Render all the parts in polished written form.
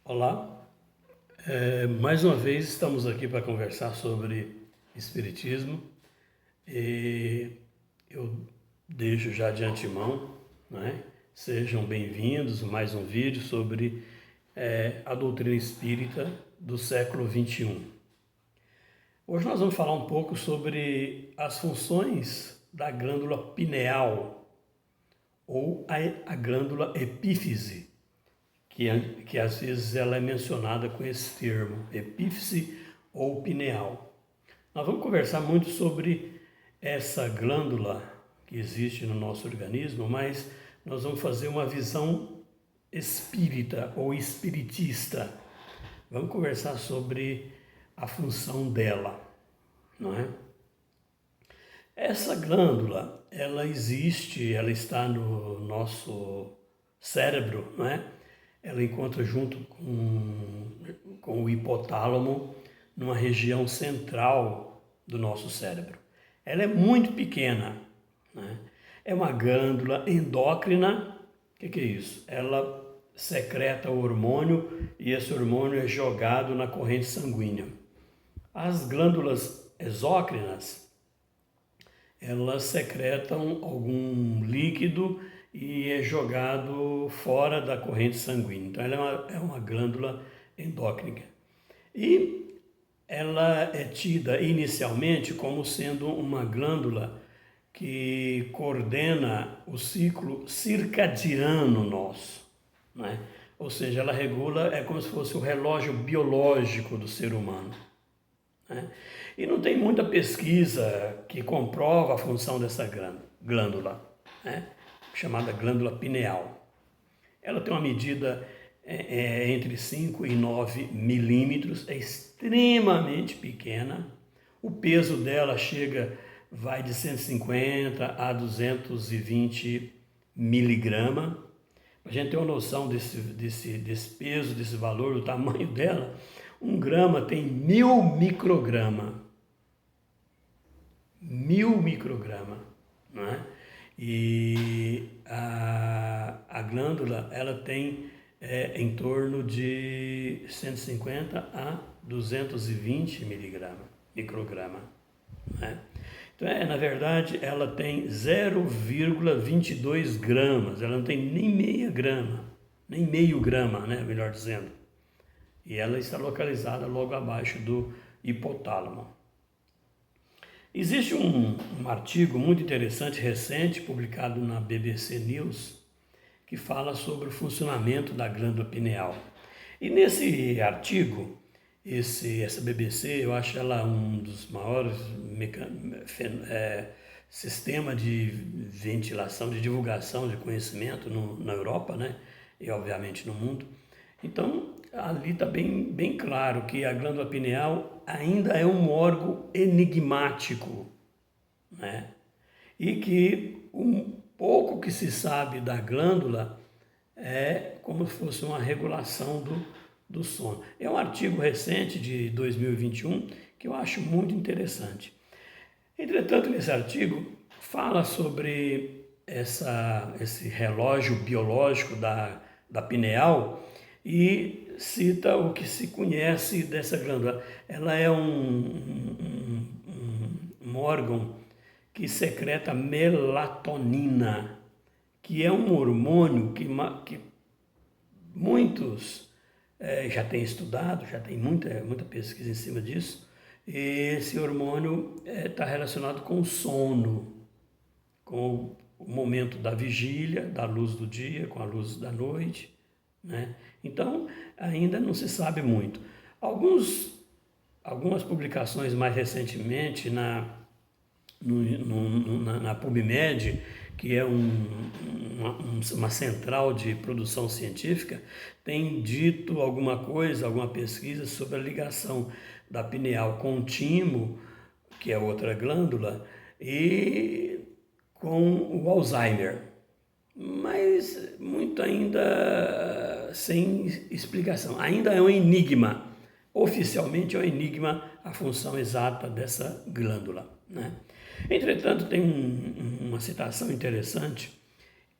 Olá, mais uma vez estamos aqui para conversar sobre Espiritismo e eu deixo já de antemão, né? Sejam bem-vindos a mais um vídeo sobre a doutrina espírita do século XXI. Hoje nós vamos falar um pouco sobre as funções da glândula pineal ou a glândula epífise, que às vezes ela é mencionada com esse termo, epífise ou pineal. Nós vamos conversar muito sobre essa glândula que existe no nosso organismo, mas nós vamos fazer uma visão espírita ou espiritista. Vamos conversar sobre a função dela, não é? Essa glândula, ela existe, ela está no nosso cérebro, não é? Ela encontra junto com o hipotálamo numa região central do nosso cérebro. Ela é muito pequena, né? É uma glândula endócrina. O que é isso? Ela secreta o hormônio e esse hormônio é jogado na corrente sanguínea. As glândulas exócrinas, elas secretam algum líquido e é jogado fora da corrente sanguínea. Então ela é uma glândula endócrina. E ela é tida inicialmente como sendo uma glândula que coordena o ciclo circadiano nosso, né? Ou seja, ela regula, é como se fosse o relógio biológico do ser humano, né? E não tem muita pesquisa que comprova a função dessa glândula, né? Chamada glândula pineal. Ela tem uma medida entre 5 e 9 milímetros, é extremamente pequena. O peso dela vai de 150 a 220 miligramas. Para a gente ter uma noção desse peso, desse valor, do tamanho dela, 1 grama tem 1000 microgramas. 1000 microgramas, não é? E a glândula, ela tem em torno de 150 a 220 microgramas, né? Então, na verdade, ela tem 0,22 gramas, ela não tem nem meio grama, né, melhor dizendo. E ela está localizada logo abaixo do hipotálamo. Existe um artigo muito interessante, recente, publicado na BBC News, que fala sobre o funcionamento da glândula pineal. E nesse artigo, essa BBC, eu acho ela um dos maiores sistemas de ventilação, de divulgação de conhecimento na Europa, né? E obviamente no mundo. Então, ali está bem claro que a glândula pineal ainda é um órgão enigmático, né? E que pouco que se sabe da glândula é como se fosse uma regulação do sono. É um artigo recente de 2021 que eu acho muito interessante. Entretanto, nesse artigo fala sobre esse relógio biológico da pineal e cita o que se conhece dessa glândula. Ela é um órgão que secreta melatonina, que é um hormônio que muitos já têm estudado, já tem muita pesquisa em cima disso. E esse hormônio está relacionado com o sono, com o momento da vigília, da luz do dia, com a luz da noite, né? Então, ainda não se sabe muito. Algumas publicações mais recentemente na PubMed, que é uma central de produção científica, tem dito alguma pesquisa sobre a ligação da pineal com o timo, que é outra glândula, e com o Alzheimer. Mas muito ainda sem explicação. Ainda é um enigma. Oficialmente é um enigma a função exata dessa glândula, né? Entretanto, tem uma citação interessante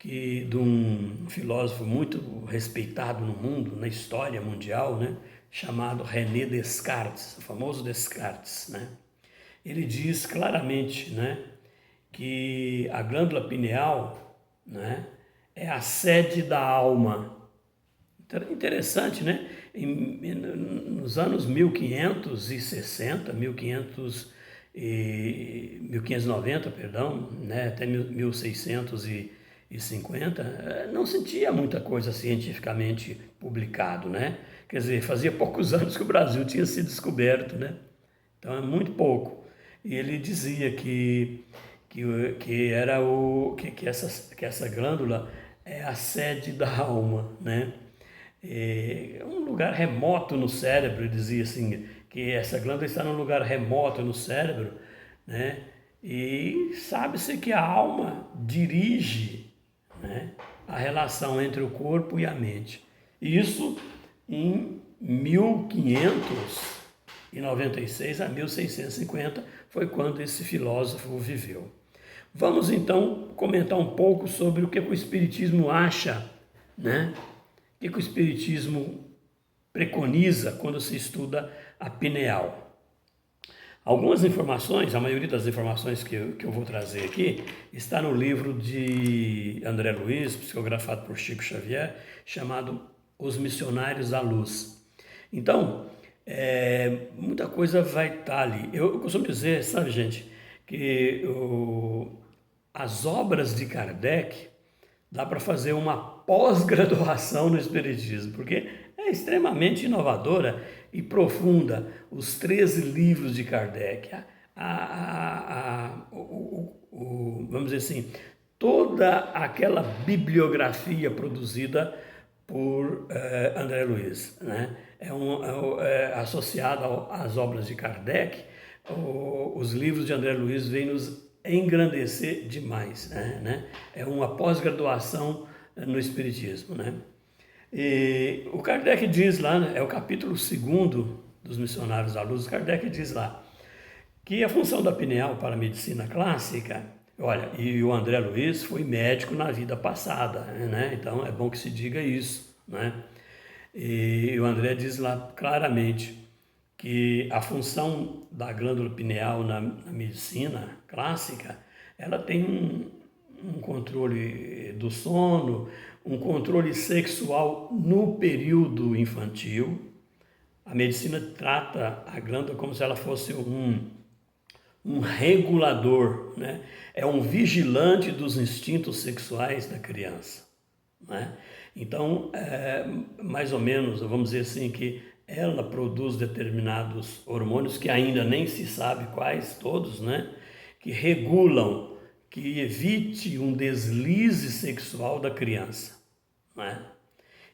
de um filósofo muito respeitado no mundo, na história mundial, né, chamado René Descartes, o famoso Descartes, né? Ele diz claramente, né, que a glândula pineal, né, é a sede da alma. Interessante, né? Nos anos 1560, 1590, perdão, né, até 1650, não se tinha muita coisa cientificamente publicado, né? Quer dizer, fazia poucos anos que o Brasil tinha sido descoberto, né? Então é muito pouco. E ele dizia que era que essa glândula é a sede da alma, né? É um lugar remoto no cérebro, ele dizia assim, que essa glândula está num lugar remoto no cérebro, né? E sabe-se que a alma dirige, né, a relação entre o corpo e a mente. Isso em 1596 a 1650 foi quando esse filósofo viveu. Vamos então comentar um pouco sobre o que o Espiritismo acha, né? O que o Espiritismo preconiza quando se estuda a pineal. Algumas informações, a maioria das informações que eu vou trazer aqui, está no livro de André Luiz, psicografado por Chico Xavier, chamado Os Missionários da Luz. Então, muita coisa vai estar ali. Eu costumo dizer, sabe, gente, que as obras de Kardec dá para fazer uma pós-graduação no Espiritismo, porque é extremamente inovadora e profunda. Os 13 livros de Kardec, vamos dizer assim, toda aquela bibliografia produzida por André Luiz, né? Associada às obras de Kardec, os livros de André Luiz vêm nos engrandecer demais, né? É uma pós-graduação no Espiritismo, né? E o Kardec diz lá, né, é o capítulo 2º dos Missionários da Luz, Kardec diz lá que a função da pineal para a medicina clássica, olha, e o André Luiz foi médico na vida passada, né? Então é bom que se diga isso, né? E o André diz lá claramente que a função da glândula pineal na medicina clássica, ela tem um controle do sono, um controle sexual no período infantil. A medicina trata a glândula como se ela fosse um regulador, né? É um vigilante dos instintos sexuais da criança, né? Então, mais ou menos, vamos dizer assim, que ela produz determinados hormônios que ainda nem se sabe quais, todos, né? Que regulam, que evite um deslize sexual da criança, né?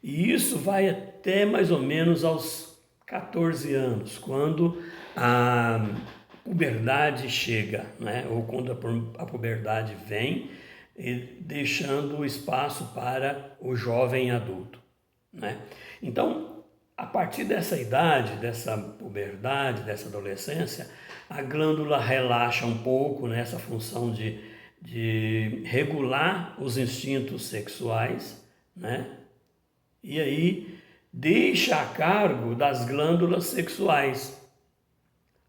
E isso vai até mais ou menos aos 14 anos, quando a puberdade chega, né? Ou quando a puberdade vem, deixando espaço para o jovem adulto, né? Então, a partir dessa idade, dessa puberdade, dessa adolescência, a glândula relaxa um pouco nessa função de regular os instintos sexuais, né? E aí deixa a cargo das glândulas sexuais,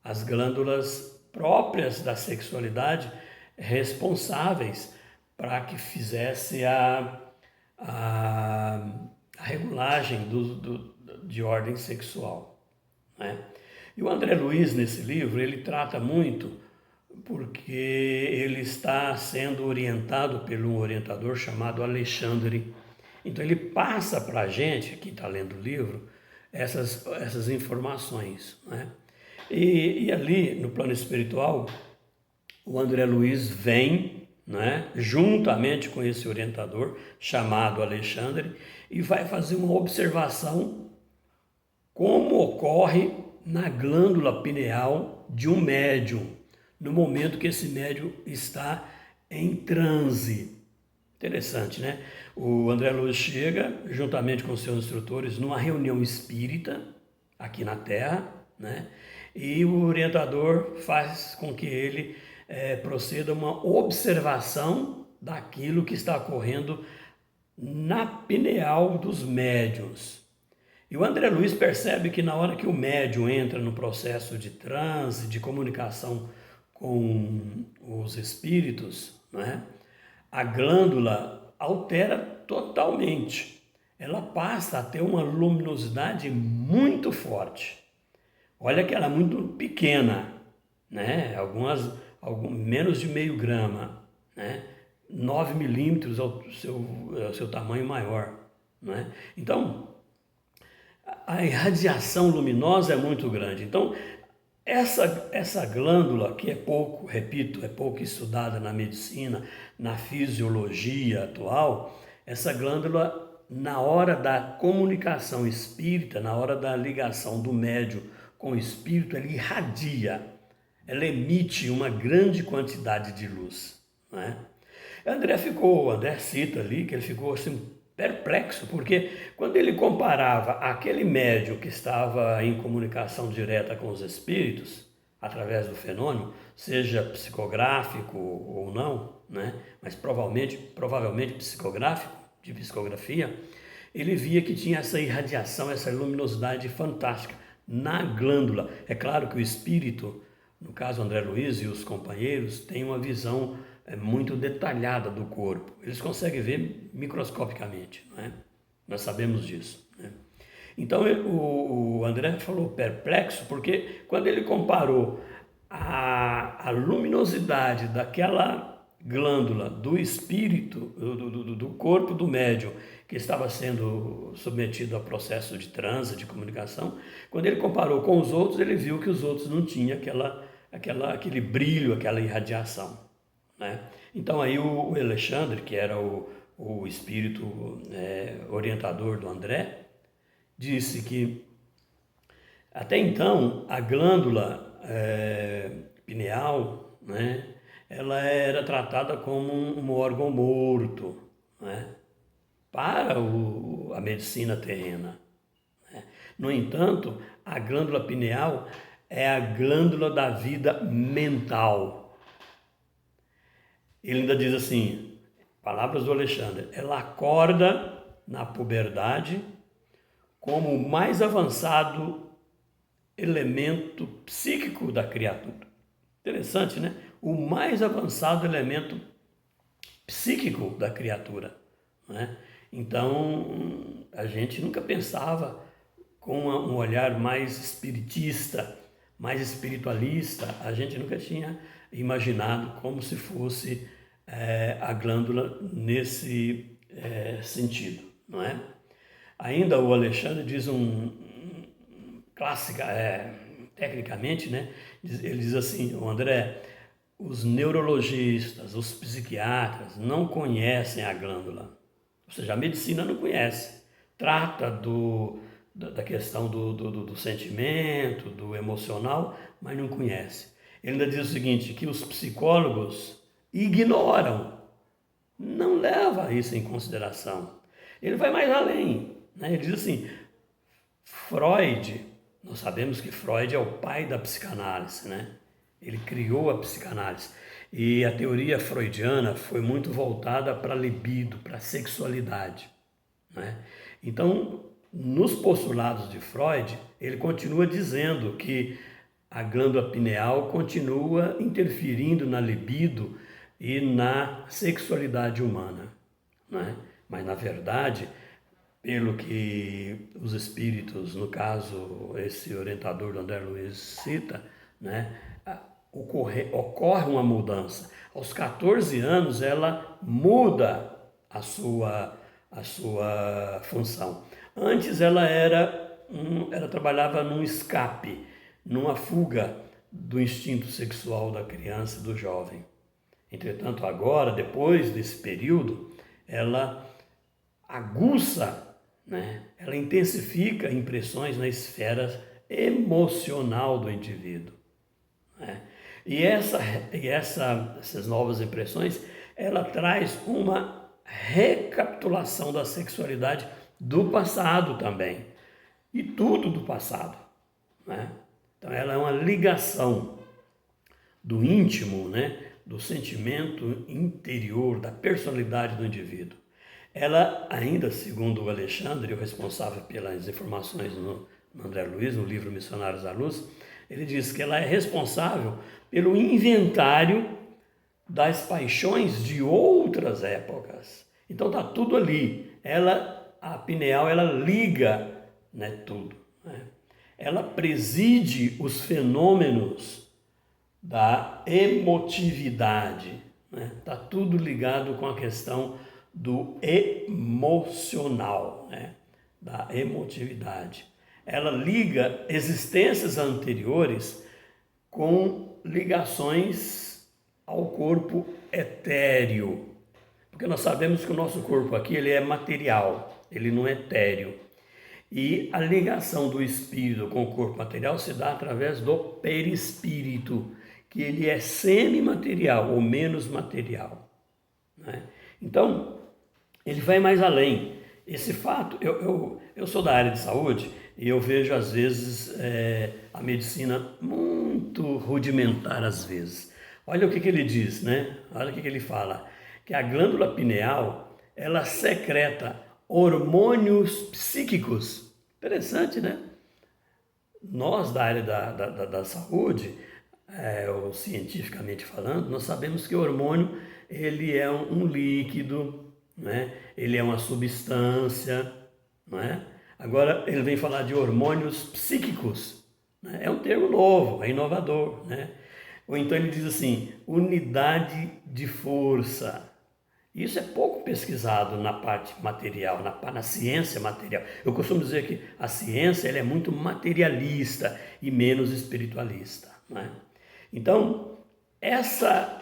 as glândulas próprias da sexualidade, responsáveis para que fizesse a regulagem de ordem sexual, né? E o André Luiz, nesse livro, ele trata muito porque ele está sendo orientado por um orientador chamado Alexandre. Então ele passa para a gente, que está lendo o livro, essas informações, né? E ali, no plano espiritual, o André Luiz vem, né, juntamente com esse orientador, chamado Alexandre, e vai fazer uma observação como ocorre na glândula pineal de um médium, no momento que esse médium está em transe. Interessante, né? O André Luiz chega, juntamente com seus instrutores, numa reunião espírita, aqui na Terra, né? E o orientador faz com que ele proceda a uma observação daquilo que está ocorrendo na pineal dos médiuns. E o André Luiz percebe que na hora que o médium entra no processo de transe, de comunicação com os espíritos, né, a glândula altera totalmente. Ela passa a ter uma luminosidade muito forte. Olha que ela é muito pequena, né? Menos de meio grama, né? 9 milímetros é o seu tamanho maior, né? Então, a irradiação luminosa é muito grande. Então, essa glândula, que é pouco, repito, é pouco estudada na medicina, na fisiologia atual, essa glândula, na hora da comunicação espírita, na hora da ligação do médium com o espírito, ela irradia, ela emite uma grande quantidade de luz, né? André cita ali que ele ficou assim perplexo, porque quando ele comparava aquele médium que estava em comunicação direta com os espíritos, através do fenômeno, seja psicográfico ou não, né? Mas provavelmente psicográfico, de psicografia, ele via que tinha essa irradiação, essa luminosidade fantástica na glândula. É claro que o espírito, no caso André Luiz e os companheiros, têm uma visão muito detalhada do corpo. Eles conseguem ver microscopicamente, não é? Nós sabemos disso, né? Então o André falou perplexo, porque quando ele comparou a luminosidade daquela glândula do espírito, do corpo do médium, que estava sendo submetido a processo de transe, de comunicação, quando ele comparou com os outros, ele viu que os outros não tinham aquele brilho, aquela irradiação, né? Então aí o Alexandre, que era o espírito orientador do André, disse que até então a glândula pineal, né, ela era tratada como um órgão morto, né, para a medicina terrena, né? No entanto, a glândula pineal é a glândula da vida mental. Ele ainda diz assim, palavras do Alexandre, ela acorda na puberdade como o mais avançado elemento psíquico da criatura. Interessante, né? O mais avançado elemento psíquico da criatura, né? Então, a gente nunca pensava com um olhar mais espiritista, mais espiritualista, a gente nunca tinha imaginado como se fosse a glândula nesse sentido, não é? Ainda o Alexandre diz clássica, tecnicamente, né? Ele diz assim, o André, os neurologistas, os psiquiatras não conhecem a glândula, ou seja, a medicina não conhece, trata da questão do sentimento, do emocional, mas não conhece. Ele ainda diz o seguinte, que os psicólogos ignoram, não levam isso em consideração. Ele vai mais além, né? Ele diz assim, Freud, nós sabemos que Freud é o pai da psicanálise, né? Ele criou a psicanálise. E a teoria freudiana foi muito voltada para a libido, para a sexualidade, né? Então, nos postulados de Freud, ele continua dizendo que a glândula pineal continua interferindo na libido e na sexualidade humana, né? Mas, na verdade, pelo que os espíritos, no caso, esse orientador do André Luiz cita, né, ocorre uma mudança. Aos 14 anos, ela muda a sua função. Antes, ela trabalhava num escape, numa fuga do instinto sexual da criança e do jovem. Entretanto, agora, depois desse período, ela aguça, né? Ela intensifica impressões na esfera emocional do indivíduo, né? E essas novas impressões, ela traz uma recapitulação da sexualidade do passado também, e tudo do passado, né? Então ela é uma ligação do íntimo, né, do sentimento interior, da personalidade do indivíduo. Ela ainda, segundo o Alexandre, o responsável pelas informações no André Luiz, no livro Missionários à Luz, ele diz que ela é responsável pelo inventário das paixões de outras épocas. Então está tudo ali. A pineal, ela liga, né, tudo. Né? Ela preside os fenômenos da emotividade. Está tudo ligado com a questão do emocional, né? Da emotividade. Ela liga existências anteriores com ligações ao corpo etéreo. Porque nós sabemos que o nosso corpo aqui ele é material, ele não é etéreo. E a ligação do espírito com o corpo material se dá através do perispírito, que ele é semimaterial ou menos material. Né? Então, ele vai mais além. Esse fato, eu sou da área de saúde e eu vejo às vezes a medicina muito rudimentar às vezes. Olha o que ele diz, né? Olha o que ele fala, que a glândula pineal, ela secreta hormônios psíquicos. Interessante, né? Nós da área da saúde, ou cientificamente falando, nós sabemos que o hormônio ele é um líquido, né? Ele é uma substância, não é? Agora ele vem falar de hormônios psíquicos, né? É um termo novo, é inovador, né? Ou então ele diz assim, unidade de força. Isso é pouco pesquisado na parte material, na ciência material. Eu costumo dizer que a ciência ela é muito materialista e menos espiritualista, né? Então, essa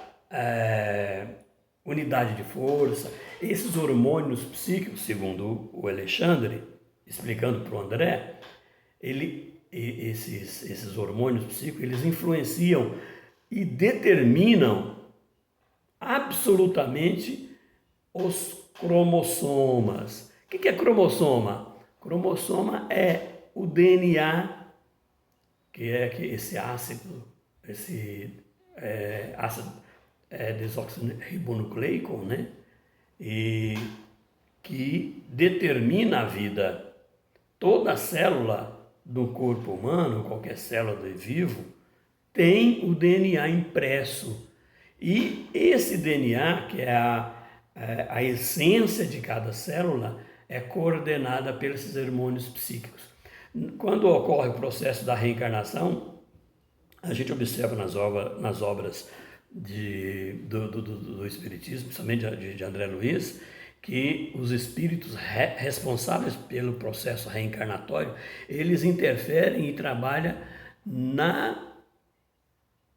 unidade de força, esses hormônios psíquicos, segundo o Alexandre, explicando para o André, esses hormônios psíquicos, eles influenciam e determinam absolutamente os cromossomas. O que é cromossoma? Cromossoma é o DNA, que é esse ácido, ácido desoxirribonucleico, né? E que determina a vida. Toda célula do corpo humano, qualquer célula de vivo, tem o DNA impresso. E esse DNA, que é a essência de cada célula, é coordenada pelos hormônios psíquicos. Quando ocorre o processo da reencarnação, a gente observa nas obras do Espiritismo, principalmente de André Luiz, que os espíritos responsáveis pelo processo reencarnatório, eles interferem e trabalham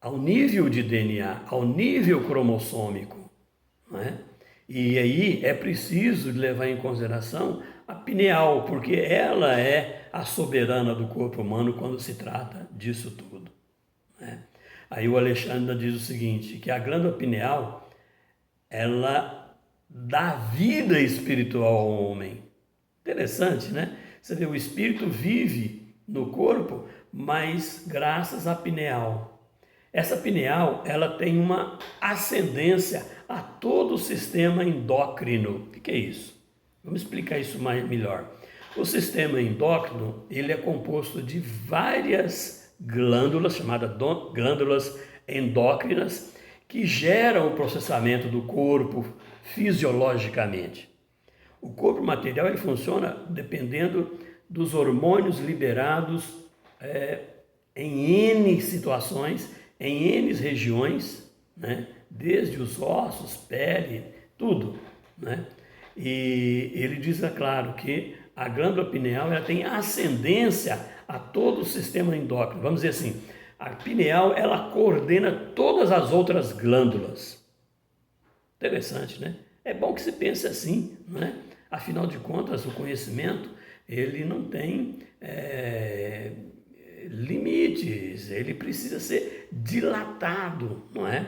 ao nível de DNA, ao nível cromossômico, não é? E aí é preciso levar em consideração a pineal, porque ela é a soberana do corpo humano quando se trata disso tudo, né? Aí o Alexandre diz o seguinte, que a glândula pineal, ela dá vida espiritual ao homem. Interessante, né? Você vê, o espírito vive no corpo, mas graças à pineal. Essa pineal, ela tem uma ascendência a todo o sistema endócrino. O que é isso? Vamos explicar isso melhor. O sistema endócrino, ele é composto de várias glândulas, chamadas glândulas endócrinas, que geram o processamento do corpo fisiologicamente. O corpo material ele funciona dependendo dos hormônios liberados em N situações, em N regiões, né? Desde os ossos, pele, tudo, né? E ele diz, é claro, que a glândula pineal ela tem ascendência a todo o sistema endócrino. Vamos dizer assim, a pineal ela coordena todas as outras glândulas. Interessante, né? É bom que se pense assim, né? Afinal de contas, o conhecimento ele não tem limites, ele precisa ser dilatado, não é?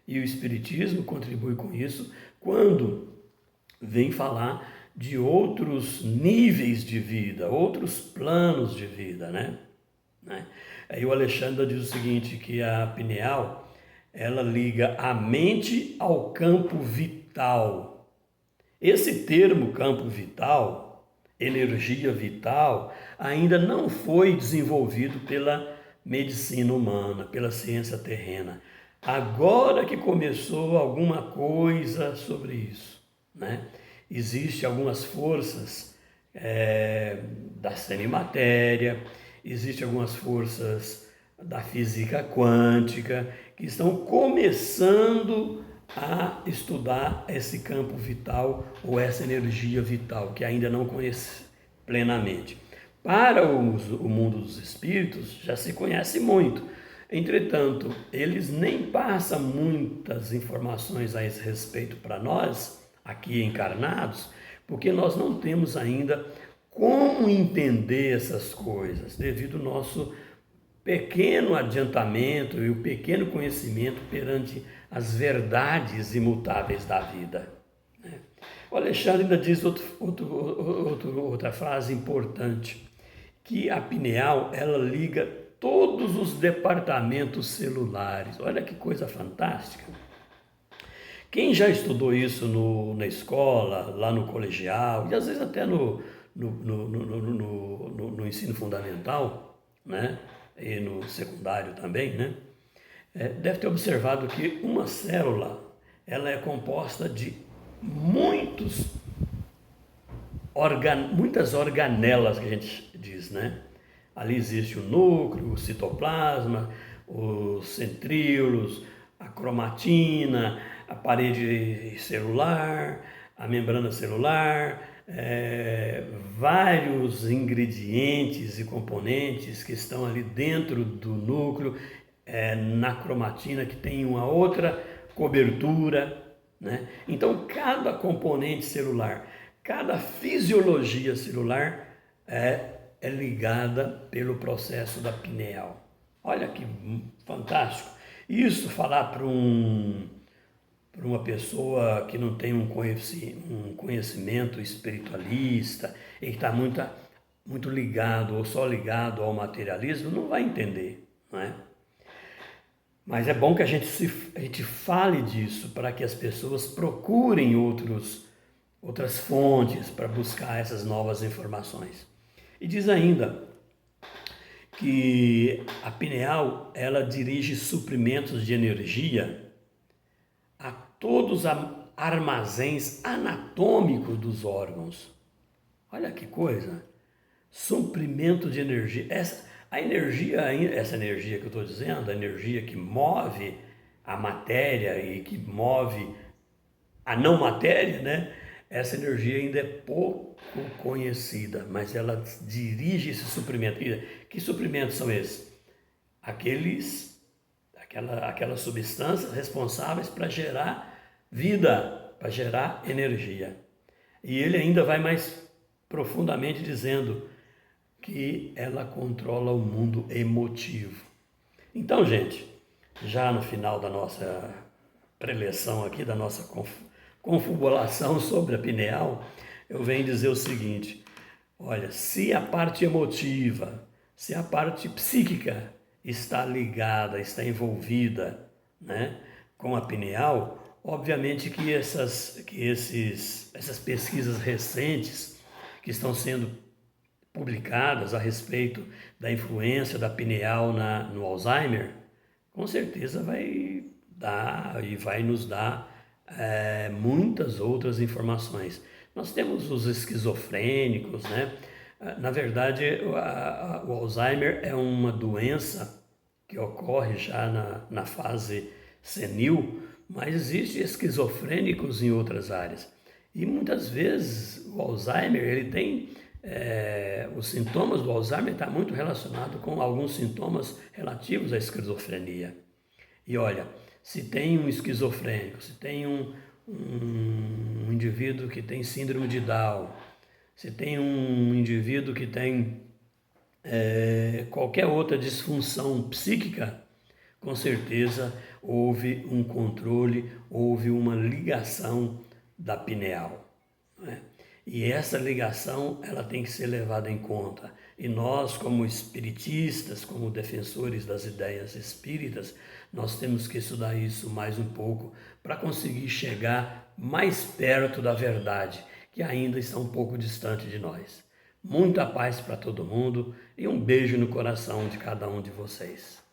E o Espiritismo contribui com isso quando vem falar de outros níveis de vida, outros planos de vida, né? Aí o Alexandre diz o seguinte, que a pineal, ela liga a mente ao campo vital. Esse termo campo vital, energia vital, ainda não foi desenvolvido pela medicina humana, pela ciência terrena. Agora que começou alguma coisa sobre isso, né? Existem algumas forças da semimatéria, existem algumas forças da física quântica que estão começando a estudar esse campo vital ou essa energia vital que ainda não conhece plenamente. Para o mundo dos espíritos já se conhece muito, entretanto, eles nem passam muitas informações a esse respeito para nós, aqui encarnados, porque nós não temos ainda como entender essas coisas, devido ao nosso pequeno adiantamento e o pequeno conhecimento perante as verdades imutáveis da vida. O Alexandre ainda diz outra frase importante, que a pineal ela liga todos os departamentos celulares. Olha que coisa fantástica. Quem já estudou isso na escola, lá no colegial, e às vezes até no ensino fundamental, né? E no secundário também, né? Deve ter observado que uma célula ela é composta de muitas organelas, que a gente diz, né? Ali existe o núcleo, o citoplasma, os centríolos, a cromatina, a parede celular, a membrana celular, vários ingredientes e componentes que estão ali dentro do núcleo, na cromatina, que tem uma outra cobertura, né? Então, cada componente celular, cada fisiologia celular é ligada pelo processo da pineal. Olha que fantástico. Isso falar para uma pessoa que não tem um conhecimento espiritualista e que está muito ligado ou só ligado ao materialismo, não vai entender, não é? Mas é bom que a gente fale disso para que as pessoas procurem outras fontes para buscar essas novas informações. E diz ainda que a pineal ela dirige suprimentos de energia a todos os armazéns anatômicos dos órgãos. Olha que coisa! Suprimento de energia. Essa energia que eu estou dizendo, a energia que move a matéria e que move a não matéria, né? Essa energia ainda é pouco conhecida, mas ela dirige esse suprimento. Que suprimentos são esses? Aquelas substâncias responsáveis para gerar vida, para gerar energia. E ele ainda vai mais profundamente dizendo que ela controla o mundo emotivo. Então, gente, já no final da nossa preleção aqui, da nossa confabulação sobre a pineal, eu venho dizer o seguinte: olha, se a parte emotiva, se a parte psíquica está ligada, está envolvida, né, com a pineal, obviamente que essas pesquisas recentes que estão sendo publicadas a respeito da influência da pineal no Alzheimer, com certeza vai nos dar muitas outras informações. Nós temos os esquizofrênicos, né? Na verdade, o Alzheimer é uma doença que ocorre já na fase senil, mas existem esquizofrênicos em outras áreas. E muitas vezes o Alzheimer, ele tem os sintomas do Alzheimer estão muito relacionados com alguns sintomas relativos à esquizofrenia. E olha, se tem um esquizofrênico, se tem um indivíduo que tem síndrome de Down, se tem um indivíduo que tem qualquer outra disfunção psíquica, com certeza houve um controle, houve uma ligação da pineal, né? E essa ligação, ela tem que ser levada em conta. E nós, como espiritistas, como defensores das ideias espíritas, nós temos que estudar isso mais um pouco para conseguir chegar mais perto da verdade, que ainda está um pouco distante de nós. Muita paz para todo mundo e um beijo no coração de cada um de vocês.